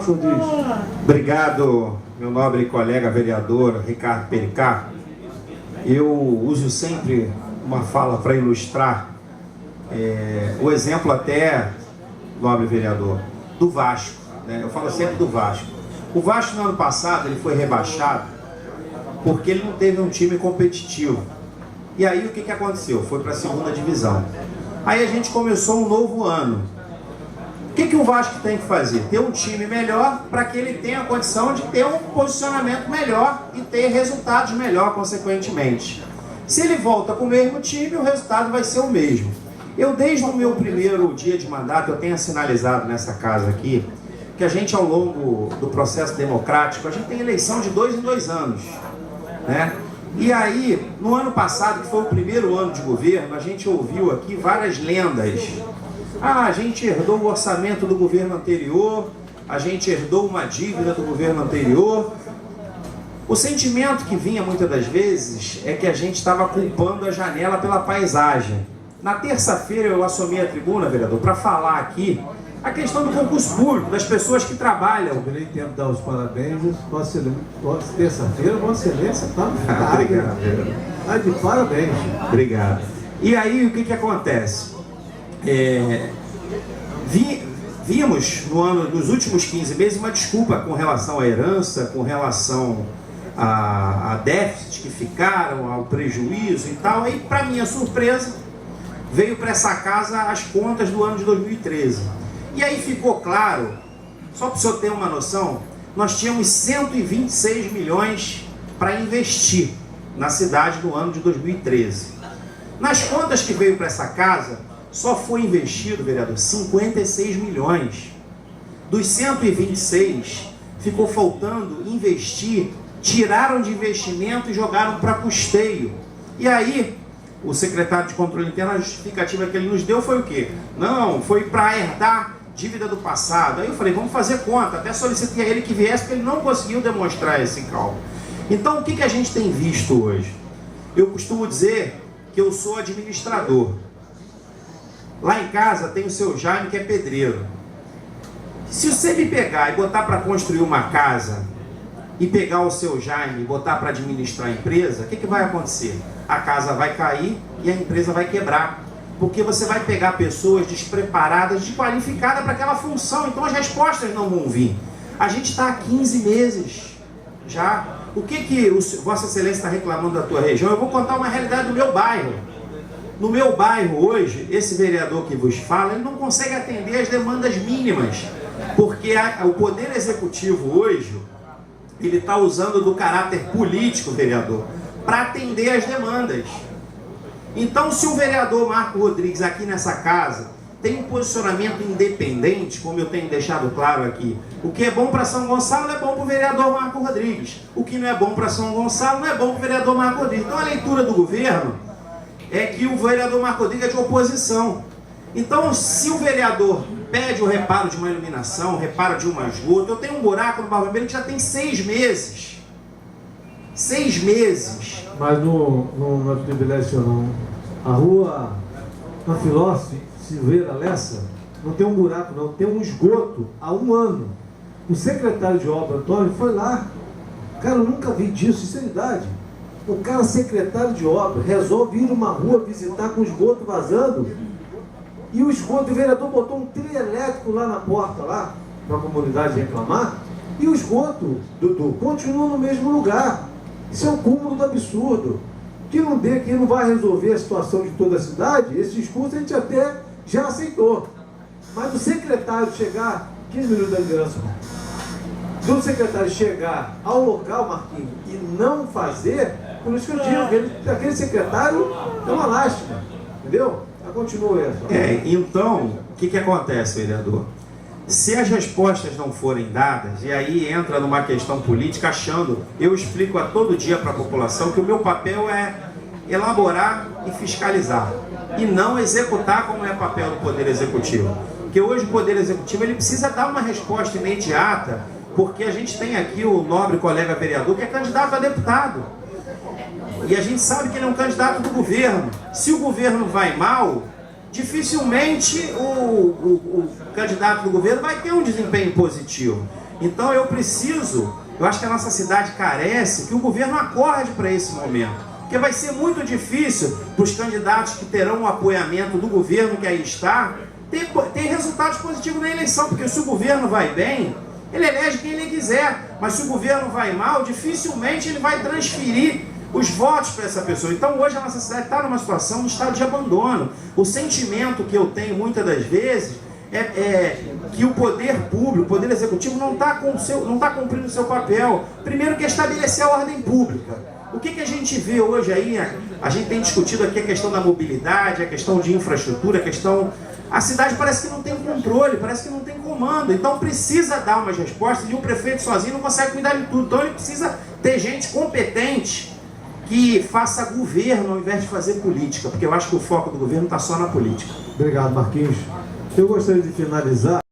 Marcos Rodrigues. Obrigado, meu nobre colega vereador Ricardo Pericá. Eu uso sempre uma fala para ilustrar o exemplo até, nobre vereador, do Vasco, né? Eu falo sempre do Vasco. O Vasco no ano passado ele foi rebaixado porque ele não teve um time competitivo. E aí o que aconteceu? Foi para a segunda divisão. Aí a gente começou um novo ano. O que o Vasco tem que fazer? Ter um time melhor para que ele tenha a condição de ter um posicionamento melhor e ter resultados melhor, consequentemente. Se ele volta com o mesmo time, o resultado vai ser o mesmo. Eu, desde o meu primeiro dia de mandato, eu tenho sinalizado nessa casa aqui, que a gente, ao longo do processo democrático, a gente tem eleição de 2 em 2 anos, né? E aí, no ano passado, que foi o primeiro ano de governo, a gente ouviu aqui várias lendas. A gente herdou o orçamento do governo anterior, a gente herdou uma dívida do governo anterior. O sentimento que vinha muitas das vezes é que a gente estava culpando a janela pela paisagem. Na terça-feira eu assumi a tribuna, vereador, para falar aqui a questão do concurso público, das pessoas que trabalham. Eu nem tempo de dar os parabéns. Terça-feira, Vossa Excelência está no ficado. Obrigado, vereador. Está de parabéns. Obrigado. E aí, o que acontece? Vimos nos últimos 15 meses uma desculpa com relação à herança, com relação a déficit que ficaram, ao prejuízo e tal. Aí, para minha surpresa, veio para essa casa as contas do ano de 2013. E aí ficou claro, só para o senhor ter uma noção, nós tínhamos 126 milhões para investir na cidade no ano de 2013. Nas contas que veio para essa casa, só foi investido, vereador, 56 milhões. Dos 126, ficou faltando investir, tiraram de investimento e jogaram para custeio. E aí, o secretário de Controle Interno, a justificativa que ele nos deu foi o quê? Não, foi para herdar dívida do passado. Aí eu falei, vamos fazer conta. Até solicitei a ele que viesse, porque ele não conseguiu demonstrar esse cálculo. Então, o que a gente tem visto hoje? Eu costumo dizer que eu sou administrador. Lá em casa tem o seu Jaime, que é pedreiro. Se você me pegar e botar para construir uma casa, e pegar o seu Jaime e botar para administrar a empresa, o que vai acontecer? A casa vai cair e a empresa vai quebrar. Porque você vai pegar pessoas despreparadas, desqualificadas para aquela função. Então as respostas não vão vir. A gente está há 15 meses já. O que Vossa Excelência está reclamando da tua região? Eu vou contar uma realidade do meu bairro. No meu bairro hoje, esse vereador que vos fala, ele não consegue atender as demandas mínimas. Porque o Poder Executivo hoje, ele está usando do caráter político, vereador, para atender as demandas. Então, se o vereador Marcos Rodrigues aqui nessa casa tem um posicionamento independente, como eu tenho deixado claro aqui, o que é bom para São Gonçalo é bom para o vereador Marcos Rodrigues, o que não é bom para São Gonçalo não é bom para o vereador Marcos Rodrigues. Então, a leitura do governo é que o vereador Marcos Rodrigues é de oposição. Então, se o vereador pede o reparo de uma iluminação, o reparo de uma esgoto, eu tenho um buraco no Barro Vermelho que já tem 6 meses. 6 meses. Mas não é privilégio não. A rua na Filósofo, Silveira Lessa, não tem um buraco não, tem um esgoto há 1 ano. O secretário de obra, Antônio, foi lá. Cara, eu nunca vi disso, sinceridade. O cara, secretário de obra, resolve ir numa rua visitar com o esgoto vazando. E o esgoto, o vereador botou um trio elétrico lá na porta, lá, para a comunidade reclamar. E o esgoto, Dudu, continua no mesmo lugar. Isso é um cúmulo do absurdo. Que não vai resolver a situação de toda a cidade, esse discurso a gente até já aceitou. Mas o secretário chegar, 15 minutos da liderança, do secretário chegar ao local, Marquinhos, e não fazer, por isso que eu digo, aquele secretário é uma lástima, entendeu? Continua essa. Então, o que acontece, vereador? Se as respostas não forem dadas, e aí entra numa questão política, eu explico a todo dia para a população que o meu papel é elaborar e fiscalizar, e não executar como é papel do Poder Executivo. Porque hoje o Poder Executivo ele precisa dar uma resposta imediata, porque a gente tem aqui o nobre colega vereador que é candidato a deputado. E a gente sabe que ele é um candidato do governo. Se o governo vai mal, dificilmente candidato do governo vai ter um desempenho positivo. Então eu acho que a nossa cidade carece que o governo acorde para esse momento. Porque vai ser muito difícil para os candidatos que terão o apoiamento do governo que aí está, ter resultados positivos na eleição. Porque se o governo vai bem, ele elege quem ele quiser. Mas se o governo vai mal, dificilmente ele vai transferir os votos para essa pessoa. Então hoje a nossa cidade está numa situação, um estado de abandono. O sentimento que eu tenho muitas das vezes é que o poder público, o poder executivo não está cumprindo o seu papel. Primeiro que é estabelecer a ordem pública. O que a gente vê hoje aí? A gente tem discutido aqui a questão da mobilidade, a questão de infraestrutura, a cidade parece que não tem controle, parece que não tem comando. Então precisa dar umas respostas e o prefeito sozinho não consegue cuidar de tudo. Então ele precisa ter gente competente que faça governo ao invés de fazer política, porque eu acho que o foco do governo está só na política. Obrigado, Marquinhos. Eu gostaria de finalizar